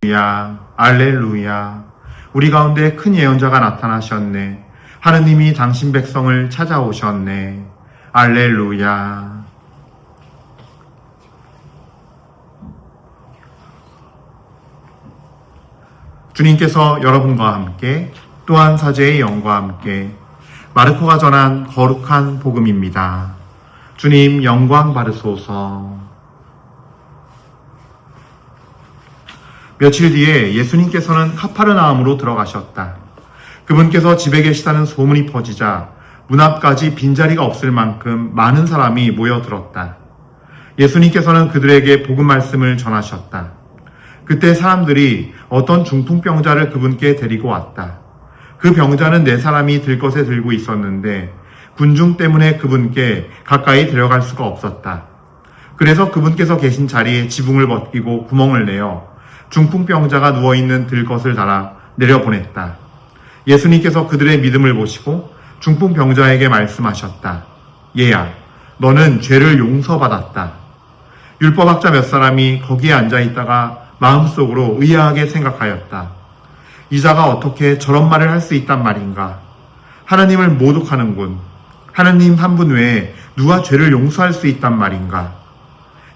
할렐루야, 할렐루야. 우리 가운데 큰 예언자가 나타나셨네. 하느님이 당신 백성을 찾아오셨네. 할렐루야. 주님께서 여러분과 함께 또한 사제의 영과 함께 마르코가 전한 거룩한 복음입니다. 주님 영광 받으소서. 며칠 뒤에 예수님께서는 카파르나움으로 들어가셨다. 그분께서 집에 계시다는 소문이 퍼지자 문 앞까지 빈자리가 없을 만큼 많은 사람이 모여들었다. 예수님께서는 그들에게 복음 말씀을 전하셨다. 그때 사람들이 어떤 중풍병자를 그분께 데리고 왔다. 그 병자는 4사람이 들것에 들고 있었는데 군중 때문에 그분께 가까이 데려갈 수가 없었다. 그래서 그분께서 계신 자리에 지붕을 벗기고 구멍을 내어 중풍병자가 누워있는 들것을 달아 내려보냈다. 예수님께서 그들의 믿음을 보시고 중풍병자에게 말씀하셨다. 얘야, 너는 죄를 용서받았다. 율법학자 몇 사람이 거기에 앉아있다가 마음속으로 의아하게 생각하였다. 이 자가 어떻게 저런 말을 할 수 있단 말인가? 하나님을 모독하는군. 하나님 한 분 외에 누가 죄를 용서할 수 있단 말인가?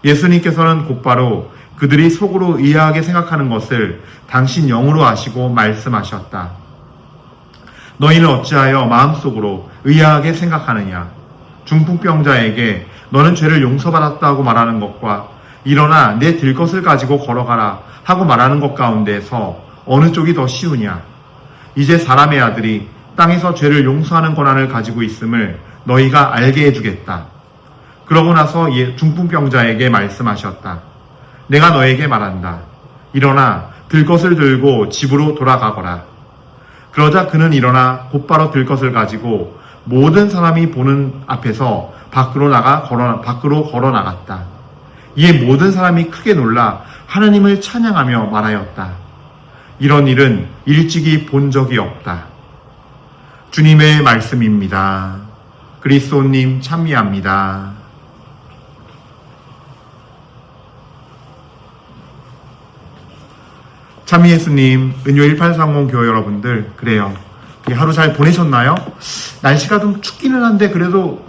예수님께서는 곧바로 그들이 속으로 의아하게 생각하는 것을 당신 영으로 아시고 말씀하셨다. 너희는 어찌하여 마음속으로 의아하게 생각하느냐? 중풍병자에게 너는 죄를 용서받았다고 말하는 것과 일어나 내 들것을 가지고 걸어가라 하고 말하는 것 가운데서 어느 쪽이 더 쉬우냐? 이제 사람의 아들이 땅에서 죄를 용서하는 권한을 가지고 있음을 너희가 알게 해주겠다. 그러고 나서 중풍병자에게 말씀하셨다. 내가 너에게 말한다. 일어나 들것을 들고 집으로 돌아가거라. 그러자 그는 일어나 곧바로 들것을 가지고 모든 사람이 보는 앞에서 밖으로 걸어 나갔다. 이에 모든 사람이 크게 놀라 하나님을 찬양하며 말하였다. 이런 일은 일찍이 본 적이 없다. 주님의 말씀입니다. 그리스도님 찬미합니다. 참미 예수님, 은요 1830 교회 여러분들, 그래요. 하루 잘 보내셨나요? 날씨가 좀 춥기는 한데, 그래도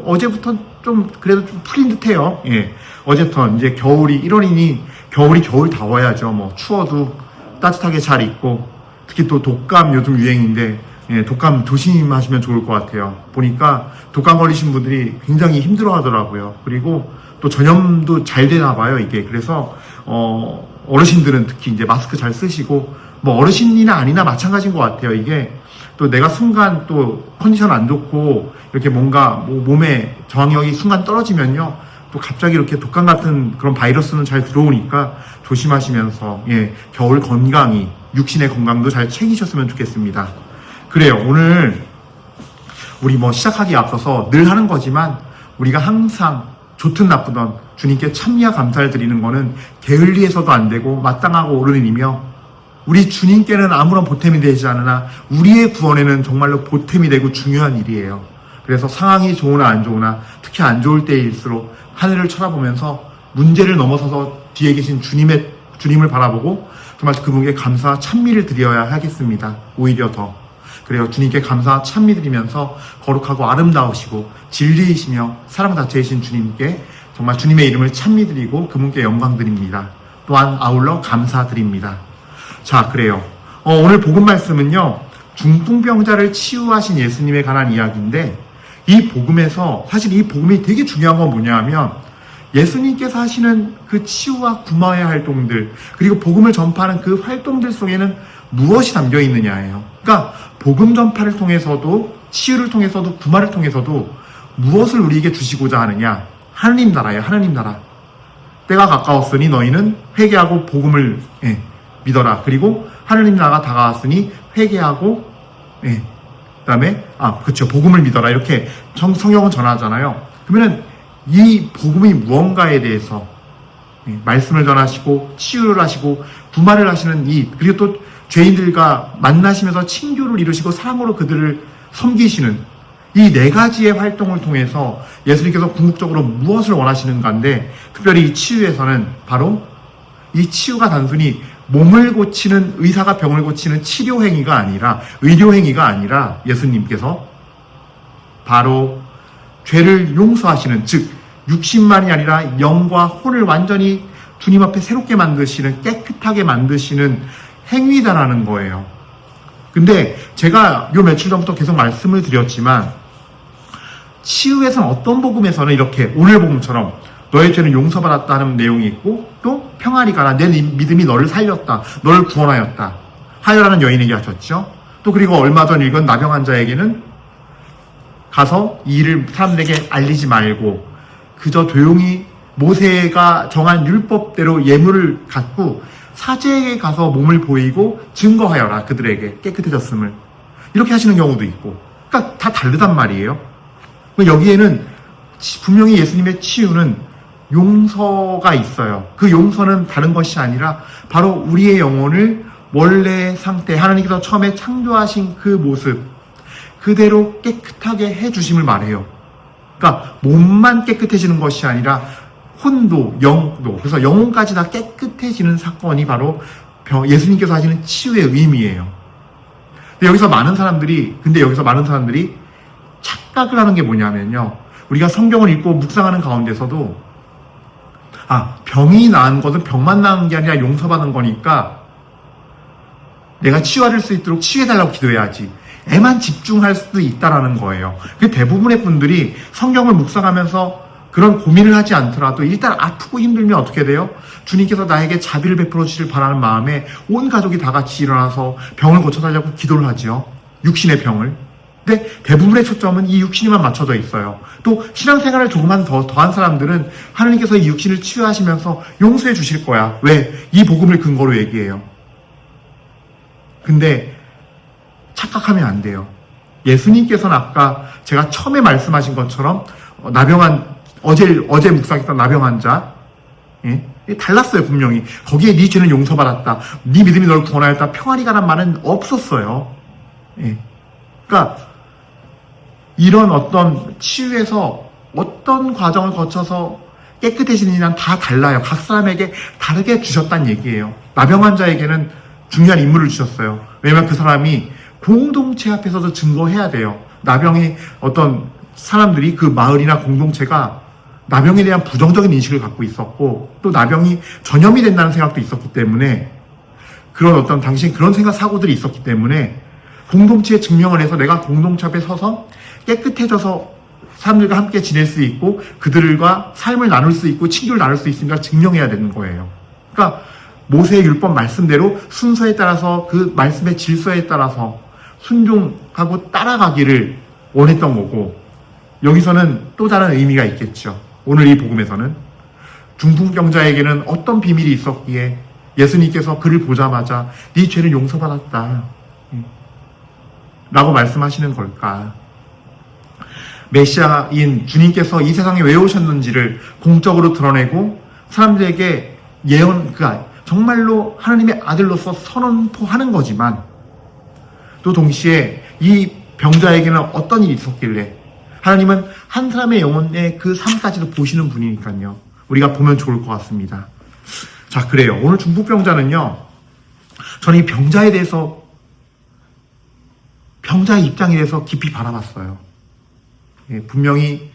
어제부터 좀, 그래도 좀 풀린 듯 해요. 예. 어제부터 이제 겨울이 1월이니 겨울이 겨울 다워야죠. 뭐, 추워도 따뜻하게 잘 입고, 특히 또 독감 요즘 유행인데, 예, 독감 조심하시면 좋을 것 같아요. 보니까 독감 걸리신 분들이 굉장히 힘들어 하더라고요. 그리고 또 전염도 잘 되나 봐요, 이게. 그래서, 어르신들은 특히 이제 마스크 잘 쓰시고, 뭐 어르신이나 아니나 마찬가지인 것 같아요. 이게 또 내가 순간 또 컨디션 안 좋고 이렇게 뭔가 몸에 저항력이 순간 떨어지면요, 또 갑자기 이렇게 독감 같은 그런 바이러스는 잘 들어오니까 조심하시면서, 예, 겨울 건강히 육신의 건강도 잘 챙기셨으면 좋겠습니다. 그래요. 오늘 우리 시작하기에 앞서서 늘 하는 거지만 우리가 항상 좋든 나쁘든 주님께 찬미와 감사를 드리는 것은 게을리해서도 안 되고 마땅하고 옳은 일이며, 우리 주님께는 아무런 보탬이 되지 않으나 우리의 구원에는 정말로 보탬이 되고 중요한 일이에요. 그래서 상황이 좋으나 안 좋으나, 특히 안 좋을 때일수록 하늘을 쳐다보면서 문제를 넘어서서 뒤에 계신 주님을 바라보고 정말 그분께 감사와 찬미를 드려야 하겠습니다. 오히려 더. 그래요. 주님께 감사와 찬미 드리면서 거룩하고 아름다우시고 진리이시며 사랑 자체이신 주님께 정말 주님의 이름을 찬미 드리고 그분께 영광 드립니다. 또한 아울러 감사드립니다. 자, 그래요. 오늘 복음 말씀은요, 중풍병자를 치유하신 예수님에 관한 이야기인데, 이 복음에서 사실 이 복음이 되게 중요한 건 뭐냐 하면, 예수님께서 하시는 그 치유와 구마의 활동들, 그리고 복음을 전파하는 그 활동들 속에는 무엇이 담겨 있느냐예요. 그러니까 복음 전파를 통해서도, 치유를 통해서도, 구마를 통해서도 무엇을 우리에게 주시고자 하느냐? 하느님 나라예요. 하느님 나라. 때가 가까웠으니 너희는 회개하고 복음을 믿어라. 그리고 하느님 나라가 다가왔으니 회개하고, 그다음에 그렇죠. 복음을 믿어라. 이렇게 성경은 전하잖아요. 그러면은 이 복음이 무언가에 대해서 말씀을 전하시고 치유를 하시고 구마를 하시는 그리고 또 죄인들과 만나시면서 친교를 이루시고 사랑으로 그들을 섬기시는 이 4가지의 활동을 통해서 예수님께서 궁극적으로 무엇을 원하시는가인데, 특별히 이 치유에서는 바로 이 치유가 단순히 몸을 고치는, 의사가 병을 고치는 치료 행위가 아니라, 의료 행위가 아니라 예수님께서 바로 죄를 용서하시는, 즉 육신만이 아니라 영과 혼을 완전히 주님 앞에 새롭게 만드시는, 깨끗하게 만드시는 행위다라는 거예요. 근데 제가 요 며칠 전부터 계속 말씀을 드렸지만, 치유에서는 어떤 복음에서는 이렇게 오늘 복음처럼 너의 죄는 용서받았다 하는 내용이 있고, 또 평안히 가라, 내 믿음이 너를 살렸다, 너를 구원하였다 하여라는 여인에게 하셨죠. 또 그리고 얼마 전 읽은 나병 환자에게는 가서 이 일을 사람들에게 알리지 말고 그저 조용히 모세가 정한 율법대로 예물을 갖고 사제에게 가서 몸을 보이고 증거하여라, 그들에게 깨끗해졌음을. 이렇게 하시는 경우도 있고, 그러니까 다 다르단 말이에요. 여기에는 분명히 예수님의 치유는 용서가 있어요. 그 용서는 다른 것이 아니라 바로 우리의 영혼을 원래의 상태, 하나님께서 처음에 창조하신 그 모습 그대로 깨끗하게 해주심을 말해요. 그러니까 몸만 깨끗해지는 것이 아니라 혼도, 영도, 그래서 영혼까지 다 깨끗해지는 사건이 바로 예수님께서 하시는 치유의 의미예요. 근데 여기서 많은 사람들이 착각을 하는 게 뭐냐면요. 우리가 성경을 읽고 묵상하는 가운데서도 병이 나은 것은 병만 나은 게 아니라 용서받은 거니까 내가 치유받을 수 있도록 치유해달라고 기도해야지, 에만 집중할 수도 있다라는 거예요. 그 대부분의 분들이 성경을 묵상하면서 그런 고민을 하지 않더라도 일단 아프고 힘들면 어떻게 돼요? 주님께서 나에게 자비를 베풀어 주시길 바라는 마음에 온 가족이 다 같이 일어나서 병을 고쳐달라고 기도를 하지요. 육신의 병을. 근데 대부분의 초점은 이 육신에만 맞춰져 있어요. 또 신앙생활을 조금만 더한 사람들은 하나님께서 이 육신을 치유하시면서 용서해 주실 거야. 왜? 이 복음을 근거로 얘기해요. 근데 착각하면 안 돼요. 예수님께서는 아까 제가 처음에 말씀하신 것처럼 어제 묵상했던 나병 환자, 달랐어요. 분명히 거기에 네 죄는 용서받았다, 네 믿음이 너를 구원하였다, 평안히 가란 말은 없었어요. 그러니까 이런 어떤 치유에서 어떤 과정을 거쳐서 깨끗해지느냐는 다 달라요. 각 사람에게 다르게 주셨다는 얘기예요. 나병 환자에게는 중요한 임무를 주셨어요. 왜냐하면 그 사람이 공동체 앞에서도 증거해야 돼요. 나병이 어떤 사람들이, 그 마을이나 공동체가 나병에 대한 부정적인 인식을 갖고 있었고, 또 나병이 전염이 된다는 생각도 있었기 때문에, 그런 어떤 당시에 그런 사고들이 있었기 때문에 공동체에 증명을 해서 내가 공동체 앞에 서서 깨끗해져서 사람들과 함께 지낼 수 있고 그들과 삶을 나눌 수 있고 친교를 나눌 수 있으니까 증명해야 되는 거예요. 그러니까 모세의 율법 말씀대로 순서에 따라서, 그 말씀의 질서에 따라서 순종하고 따라가기를 원했던 거고, 여기서는 또 다른 의미가 있겠죠. 오늘 이 복음에서는 중풍병자에게는 어떤 비밀이 있었기에 예수님께서 그를 보자마자 네 죄는 용서받았다 라고 말씀하시는 걸까? 메시아인 주님께서 이 세상에 왜 오셨는지를 공적으로 드러내고 사람들에게 정말로 하나님의 아들로서 선언하는 거지만, 또 동시에 이 병자에게는 어떤 일이 있었길래, 하나님은 한 사람의 영혼의 그 삶까지도 보시는 분이니까요. 우리가 보면 좋을 것 같습니다. 자, 그래요. 오늘 중풍병자는요, 저는 이 병자에 대해서, 병자의 입장에 대해서 깊이 바라봤어요. 분명히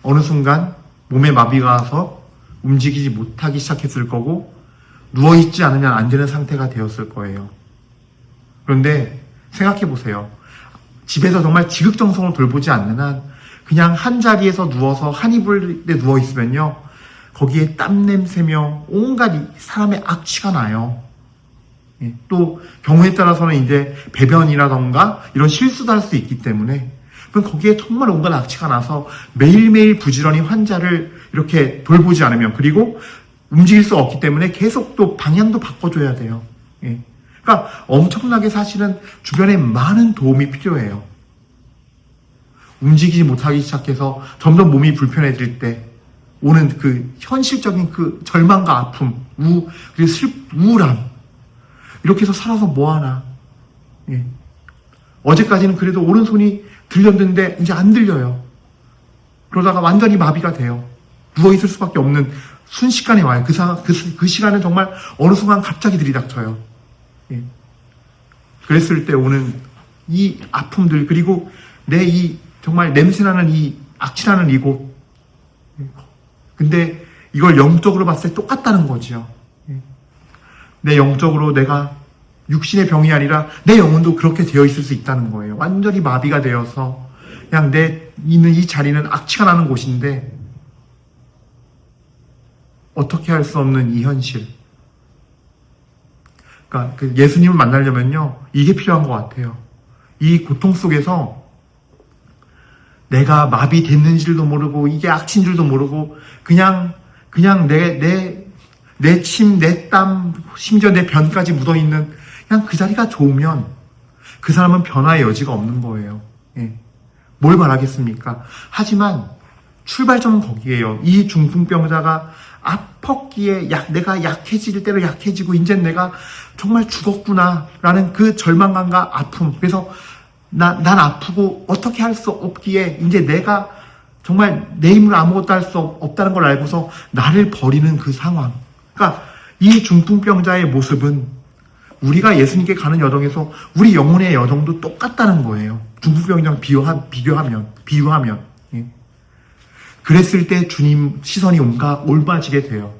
어느 순간 몸에 마비가 와서 움직이지 못하기 시작했을 거고, 누워있지 않으면 안 되는 상태가 되었을 거예요. 그런데 생각해 보세요. 집에서 정말 지극정성을 돌보지 않는 한 그냥 한 자리에서 누워서 한 이불에 누워있으면요, 거기에 땀 냄새며 온갖 사람의 악취가 나요. 또 경우에 따라서는 이제 배변이라던가 이런 실수도 할 수 있기 때문에, 그럼 거기에 정말 온갖 악취가 나서 매일매일 부지런히 환자를 이렇게 돌보지 않으면, 그리고 움직일 수 없기 때문에 계속 또 방향도 바꿔줘야 돼요. 그러니까 엄청나게 사실은 주변에 많은 도움이 필요해요. 움직이지 못하기 시작해서 점점 몸이 불편해질 때 오는 그 현실적인 그 절망과 아픔, 그리고 우울함, 이렇게 해서 살아서 뭐하나. 어제까지는 그래도 오른손이 들렸는데 이제 안 들려요. 그러다가 완전히 마비가 돼요. 누워있을 수밖에 없는 순식간에 와요. 그 시간은 정말 어느 순간 갑자기 들이닥쳐요. 예. 그랬을 때 오는 이 아픔들, 그리고 내 이 정말 냄새나는 이 악취나는 이곳. 근데 이걸 영적으로 봤을 때 똑같다는 거지요. 내 영적으로 내가 육신의 병이 아니라 내 영혼도 그렇게 되어 있을 수 있다는 거예요. 완전히 마비가 되어서 그냥 내 있는 이 자리는 악취가 나는 곳인데 어떻게 할 수 없는 이 현실. 그러니까 그 예수님을 만나려면요, 이게 필요한 것 같아요. 이 고통 속에서 내가 마비됐는지도 모르고 이게 악취인 줄도 모르고 그냥 내 침, 내 땀, 심지어 내 변까지 묻어있는 그냥 그 자리가 좋으면 그 사람은 변화의 여지가 없는 거예요. 예. 뭘 바라겠습니까? 하지만 출발점은 거기에요. 이 중풍병자가 아팠기에 내가 약해질 대로 약해지고 이젠 내가 정말 죽었구나라는 그 절망감과 아픔. 그래서 난 아프고 어떻게 할 수 없기에 이제 내가 정말 내 힘으로 아무것도 할 수 없다는 걸 알고서 나를 버리는 그 상황. 그러니까 이 중풍병자의 모습은 우리가 예수님께 가는 여정에서 우리 영혼의 여정도 똑같다는 거예요. 중풍병자랑 비유하면. 예. 그랬을 때 주님 시선이 올바지게 돼요.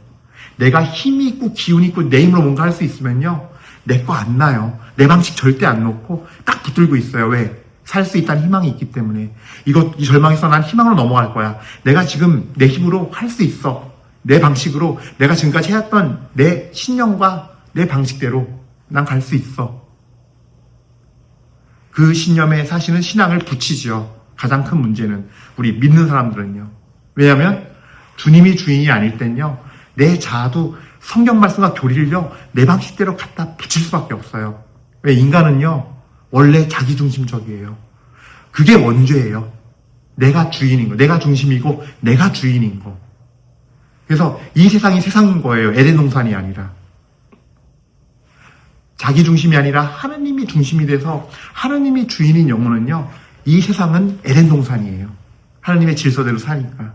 내가 힘이 있고 기운이 있고 내 힘으로 뭔가 할 수 있으면요, 내 거 안 나요. 내 방식 절대 안 놓고 딱 붙들고 있어요. 왜? 살 수 있다는 희망이 있기 때문에. 이 절망에서 난 희망으로 넘어갈 거야. 내가 지금 내 힘으로 할 수 있어. 내 방식으로 내가 지금까지 해왔던 내 신념과 내 방식대로 난 갈 수 있어. 그 신념에 사실은 신앙을 붙이죠. 가장 큰 문제는 우리 믿는 사람들은요. 왜냐하면 주님이 주인이 아닐 땐요, 내 자아도 성경 말씀과 교리를요 내 방식대로 갖다 붙일 수밖에 없어요. 왜? 인간은요 원래 자기중심적이에요. 그게 원죄예요. 내가 주인인 거, 내가 중심이고 내가 주인인 거. 그래서 이 세상이 세상인 거예요. 에덴 동산이 아니라. 자기 중심이 아니라 하느님이 중심이 돼서 하느님이 주인인 영혼은요, 이 세상은 에덴 동산이에요. 하느님의 질서대로 사니까.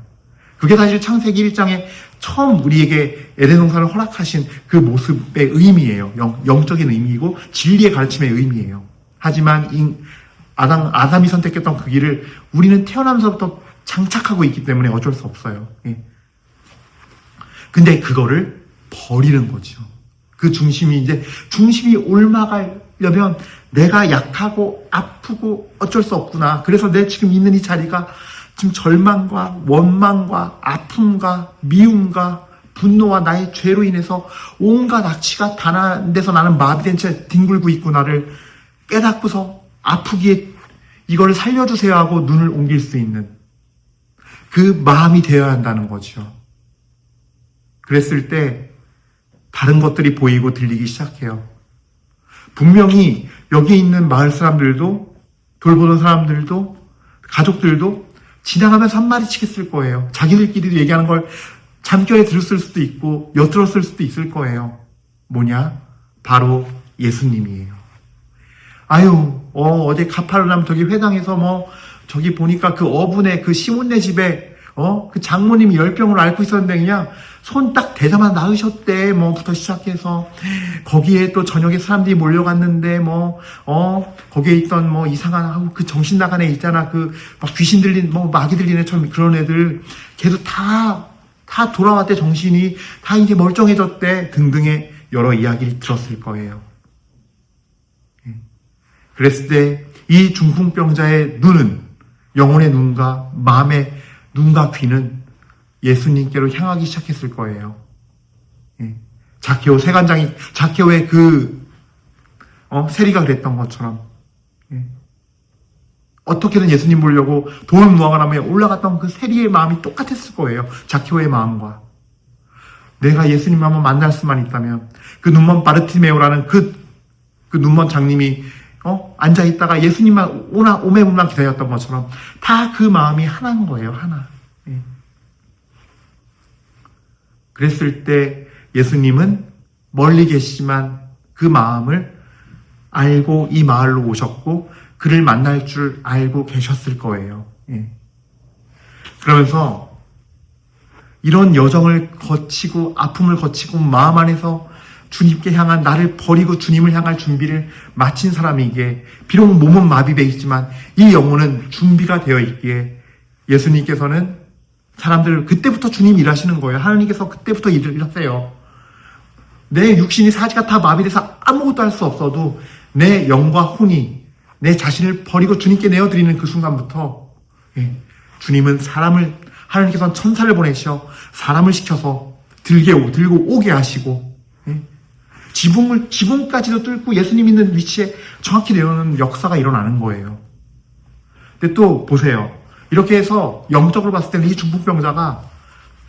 그게 사실 창세기 1장에 처음 우리에게 에덴 동산을 허락하신 그 모습의 의미예요. 영적인 의미이고 진리의 가르침의 의미예요. 하지만 아담이 선택했던 그 길을 우리는 태어나면서부터 장착하고 있기 때문에 어쩔 수 없어요. 예. 근데 그거를 버리는 거죠. 그 중심이 올라가려면 내가 약하고 아프고 어쩔 수 없구나. 그래서 내 지금 있는 이 자리가 지금 절망과 원망과 아픔과 미움과 분노와 나의 죄로 인해서 온갖 악취가 단한데서 나는 마비된 채 뒹굴고 있구나를 깨닫고서 아프기에 이걸 살려주세요 하고 눈을 옮길 수 있는 그 마음이 되어야 한다는 거죠. 그랬을 때 다른 것들이 보이고 들리기 시작해요. 분명히 여기 있는 마을 사람들도, 돌보던 사람들도, 가족들도 지나가면서 한마디 치겠을 거예요. 자기들끼리도 얘기하는 걸 잠결에 들었을 수도 있고 엿들었을 수도 있을 거예요. 뭐냐? 바로 예수님이에요. 아유, 어제 가파르남 저기 회당에서 저기 보니까 그 어분의 그 시몬네 집에 그 장모님이 열병을 앓고 있었는데 그냥 손 딱 대자마자 나으셨대. 부터 시작해서 거기에 또 저녁에 사람들이 몰려갔는데 거기에 있던 이상한 그 정신 나간 애 있잖아. 그 막 귀신 들린 마귀 들린 애처럼 그런 애들 걔도 다 돌아왔대. 정신이 다 이제 멀쩡해졌대. 등등의 여러 이야기를 들었을 거예요. 그랬을 때 이 중풍병자의 눈은, 영혼의 눈과 마음의 눈과 귀는 예수님께로 향하기 시작했을 거예요. 자케오 세관장이 자케오의 세리가 그랬던 것처럼 어떻게든 예수님 보려고 돌 무화과나무에 올라갔던 그 세리의 마음이 똑같았을 거예요. 자케오의 마음과. 내가 예수님 한번 만날 수만 있다면, 그 눈먼 바르티메오라는 그 눈먼 장님이 앉아있다가 예수님만 오매문만 기다렸던 것처럼 다 그 마음이 하나인 거예요. 하나. 그랬을 때 예수님은 멀리 계시지만 그 마음을 알고 이 마을로 오셨고 그를 만날 줄 알고 계셨을 거예요. 그러면서 이런 여정을 거치고 아픔을 거치고 마음 안에서 주님께 향한 나를 버리고 주님을 향할 준비를 마친 사람이기에 비록 몸은 마비되어 있지만 이 영혼은 준비가 되어 있기에 예수님께서는 사람들을 그때부터 주님 일하시는 거예요. 하나님께서 그때부터 일을 하세요. 내 육신이 사지가 다 마비돼서 아무것도 할 수 없어도 내 영과 혼이 내 자신을 버리고 주님께 내어드리는 그 순간부터 주님은 하나님께서는 천사를 보내셔 사람을 시켜서 들고 오게 하시고 지붕까지도 뚫고 예수님 있는 위치에 정확히 내려오는 역사가 일어나는 거예요. 근데 또 보세요. 이렇게 해서 영적으로 봤을 때는 이 중풍병자가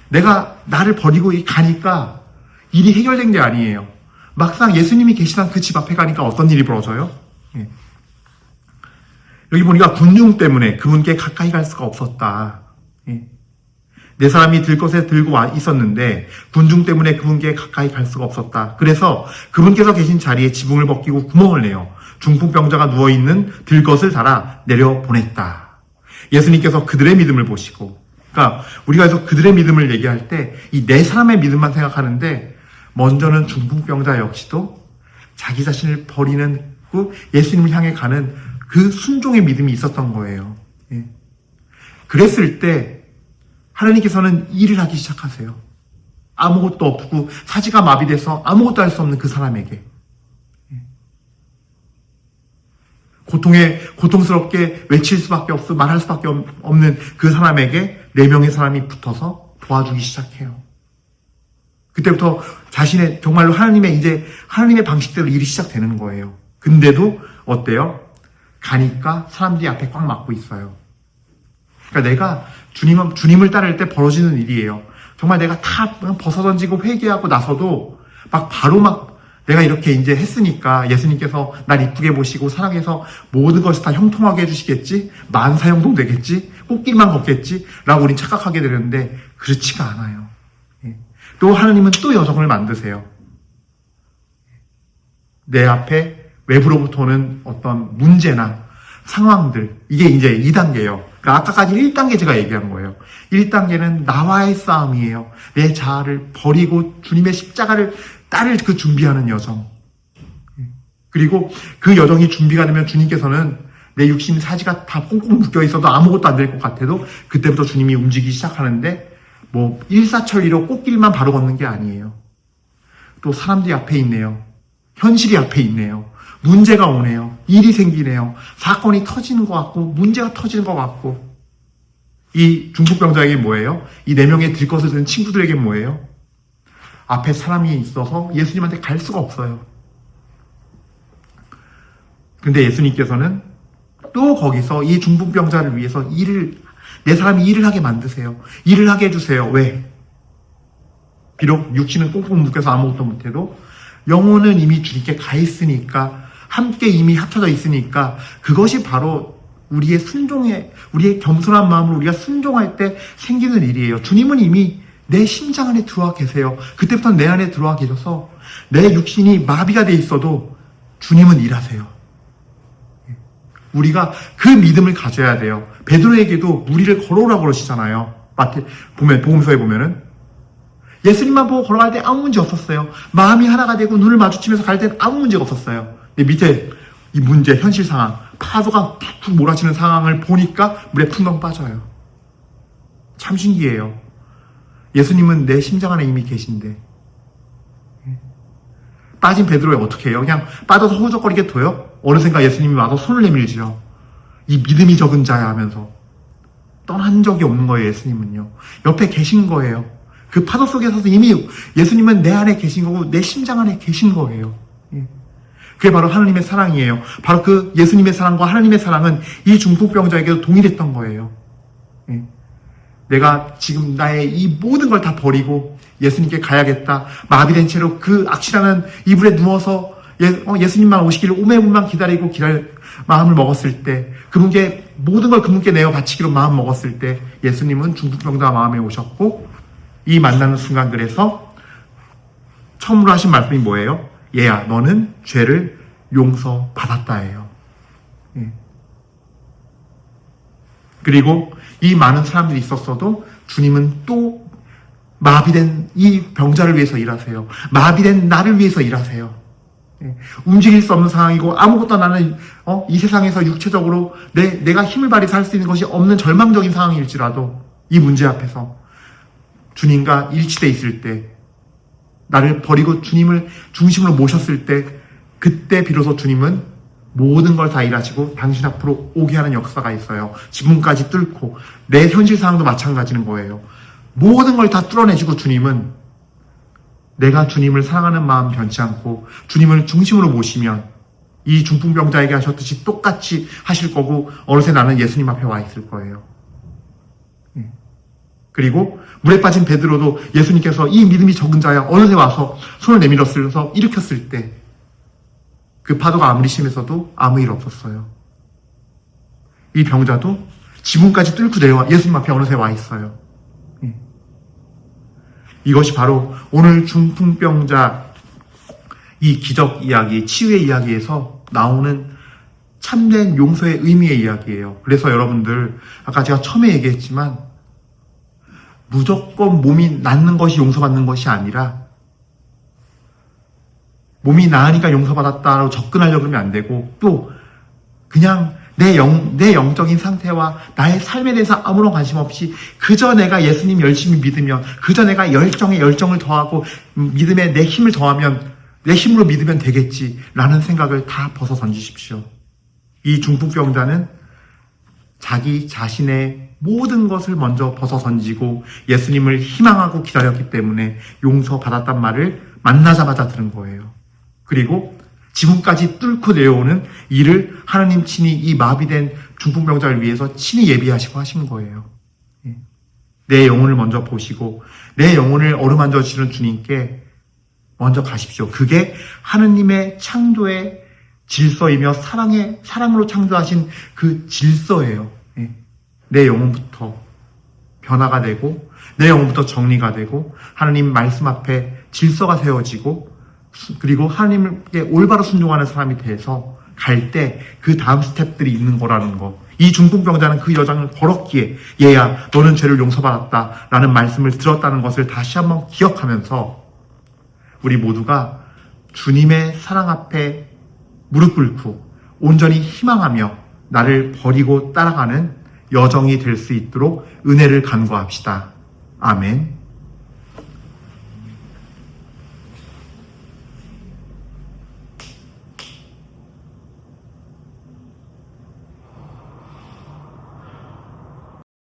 내가 나를 버리고 가니까 일이 해결된 게 아니에요. 막상 예수님이 계시던 그 집 앞에 가니까 어떤 일이 벌어져요? 여기 보니까 군중 때문에 그분께 가까이 갈 수가 없었다. 네 사람이 들것에 들고 와 있었는데 군중 때문에 그분께 가까이 갈 수가 없었다. 그래서 그분께서 계신 자리에 지붕을 벗기고 구멍을 내어 중풍병자가 누워있는 들것을 달아 내려보냈다. 예수님께서 그들의 믿음을 보시고, 그러니까 우리가 그래서 그들의 믿음을 얘기할 때 이 네 사람의 믿음만 생각하는데 먼저는 중풍병자 역시도 자기 자신을 버리는 예수님을 향해 가는 그 순종의 믿음이 있었던 거예요. 그랬을 때 하나님께서는 일을 하기 시작하세요. 아무것도 없고 사지가 마비돼서 아무것도 할 수 없는 그 사람에게 고통스럽게 외칠 수밖에 없고 말할 수밖에 없는 그 사람에게 4명의 사람이 붙어서 도와주기 시작해요. 그때부터 자신의 정말로 하나님의 방식대로 일이 시작되는 거예요. 근데도 어때요? 가니까 사람들이 앞에 꽉 막고 있어요. 그러니까 내가 주님을 따를 때 벌어지는 일이에요. 정말 내가 다 벗어던지고 회개하고 나서도 바로 내가 이렇게 이제 했으니까 예수님께서 날 이쁘게 보시고 사랑해서 모든 것을 다 형통하게 해주시겠지? 만사형통 되겠지? 꽃길만 걷겠지? 라고 우린 착각하게 되는데 그렇지가 않아요. 또 하나님은 또 여정을 만드세요. 내 앞에 외부로부터 오는 어떤 문제나 상황들, 이게 이제 2단계예요. 그러니까 아까까지 1단계 제가 얘기한 거예요. 1단계는 나와의 싸움이에요. 내 자아를 버리고 주님의 십자가를 따를 그 준비하는 여정. 그리고 그 여정이 준비가 되면 주님께서는 내 육신 사지가 다 꽁꽁 묶여 있어도 아무것도 안 될 것 같아도 그때부터 주님이 움직이기 시작하는데 일사천리로 꽃길만 바로 걷는 게 아니에요. 또 사람들이 앞에 있네요. 현실이 앞에 있네요. 문제가 오네요. 일이 생기네요. 사건이 터지는 것 같고 문제가 터지는 것 같고 이 중풍병자에게 뭐예요? 이 4명의 들것을 든 친구들에게 뭐예요? 앞에 사람이 있어서 예수님한테 갈 수가 없어요. 근데 예수님께서는 또 거기서 이 중풍병자를 위해서 내 사람이 일을 하게 만드세요. 일을 하게 해주세요. 왜? 비록 육신은 꽁꽁 묶여서 아무것도 못해도 영혼은 이미 주님께 가 있으니까 함께 이미 합쳐져 있으니까 그것이 바로 우리의 겸손한 마음으로 우리가 순종할 때 생기는 일이에요. 주님은 이미 내 심장 안에 들어와 계세요. 그때부터 내 안에 들어와 계셔서 내 육신이 마비가 돼 있어도 주님은 일하세요. 우리가 그 믿음을 가져야 돼요. 베드로에게도 무리를 걸어오라고 그러시잖아요. 복음서에 보면은 예수님만 보고 걸어갈 때 아무 문제 없었어요. 마음이 하나가 되고 눈을 마주치면서 갈 때는 아무 문제가 없었어요. 근데 밑에 이 문제, 현실 상황, 파도가 툭툭 몰아치는 상황을 보니까 물에 풍덩 빠져요. 참 신기해요. 예수님은 내 심장 안에 이미 계신데 빠진 베드로에 어떻게 해요? 그냥 빠져서 허우적거리게 둬요? 어느샌가 예수님이 와서 손을 내밀죠. 이 믿음이 적은 자야 하면서 떠난 적이 없는 거예요. 예수님은요. 옆에 계신 거예요. 그 파도 속에서도 이미 예수님은 내 안에 계신 거고 내 심장 안에 계신 거예요. 그게 바로 하나님의 사랑이에요. 바로 그 예수님의 사랑과 하나님의 사랑은 이 중풍병자에게도 동일했던 거예요. 내가 지금 나의 이 모든 걸 다 버리고 예수님께 가야겠다. 마비된 채로 그 악취나는 이불에 누워서 예수님만 오시기를 오매분만 기다리고 마음을 먹었을 때 그분께 모든 걸 그분께 내어 바치기로 마음 먹었을 때 예수님은 중풍병자 마음에 오셨고 이 만나는 순간 그래서 처음으로 하신 말씀이 뭐예요? 얘야 너는 죄를 용서받았다예요. 그리고 이 많은 사람들이 있었어도 주님은 또 마비된 이 병자를 위해서 일하세요. 마비된 나를 위해서 일하세요. 움직일 수 없는 상황이고 아무것도 나는 이 세상에서 육체적으로 내가 힘을 발휘해서 할 수 있는 것이 없는 절망적인 상황일지라도 이 문제 앞에서 주님과 일치돼 있을 때, 나를 버리고 주님을 중심으로 모셨을 때, 그때 비로소 주님은 모든 걸 다 일하시고 당신 앞으로 오게 하는 역사가 있어요. 지붕까지 뚫고, 내 현실 상황도 마찬가지인 거예요. 모든 걸 다 뚫어내시고 주님은, 내가 주님을 사랑하는 마음 변치 않고 주님을 중심으로 모시면 이 중풍병자에게 하셨듯이 똑같이 하실 거고, 어느새 나는 예수님 앞에 와 있을 거예요. 그리고 물에 빠진 베드로도 예수님께서 이 믿음이 적은 자야 어느새 와서 손을 내밀어서 일으켰을 때 그 파도가 아무리 심해서도 아무 일 없었어요. 이 병자도 지붕까지 뚫고 내려와 예수님 앞에 어느새 와 있어요. 이것이 바로 오늘 중풍병자 이 기적 이야기, 치유의 이야기에서 나오는 참된 용서의 의미의 이야기예요. 그래서 여러분들, 아까 제가 처음에 얘기했지만 무조건 몸이 낫는 것이 용서받는 것이 아니라, 몸이 나으니까 용서받았다라고 접근하려고 그러면 안 되고, 또 그냥 내 영적인 상태와 나의 삶에 대해서 아무런 관심 없이 그저 내가 예수님 열심히 믿으면, 그저 내가 열정을 더하고 믿음에 내 힘을 더하면, 내 힘으로 믿으면 되겠지라는 생각을 다 벗어 던지십시오. 이 중풍병자는 자기 자신의 모든 것을 먼저 벗어 던지고 예수님을 희망하고 기다렸기 때문에 용서받았단 말을 만나자마자 들은 거예요. 그리고 지붕까지 뚫고 내려오는 일을 하나님 친히 이 마비된 중풍병자를 위해서 친히 예비하시고 하신 거예요. 내 영혼을 먼저 보시고 내 영혼을 어루만져 주시는 주님께 먼저 가십시오. 그게 하느님의 창조의 질서이며 사랑으로 창조하신 그 질서예요. 내 영혼부터 변화가 되고 내 영혼부터 정리가 되고 하나님 말씀 앞에 질서가 세워지고, 그리고 하나님께 올바로 순종하는 사람이 돼서 갈 때 그 다음 스텝들이 있는 거라는 거. 이 중풍병자는 그 여정을 걸었기에 얘야 너는 죄를 용서받았다 라는 말씀을 들었다는 것을 다시 한번 기억하면서 우리 모두가 주님의 사랑 앞에 무릎 꿇고 온전히 희망하며 나를 버리고 따라가는 여정이 될 수 있도록 은혜를 간구합시다. 아멘.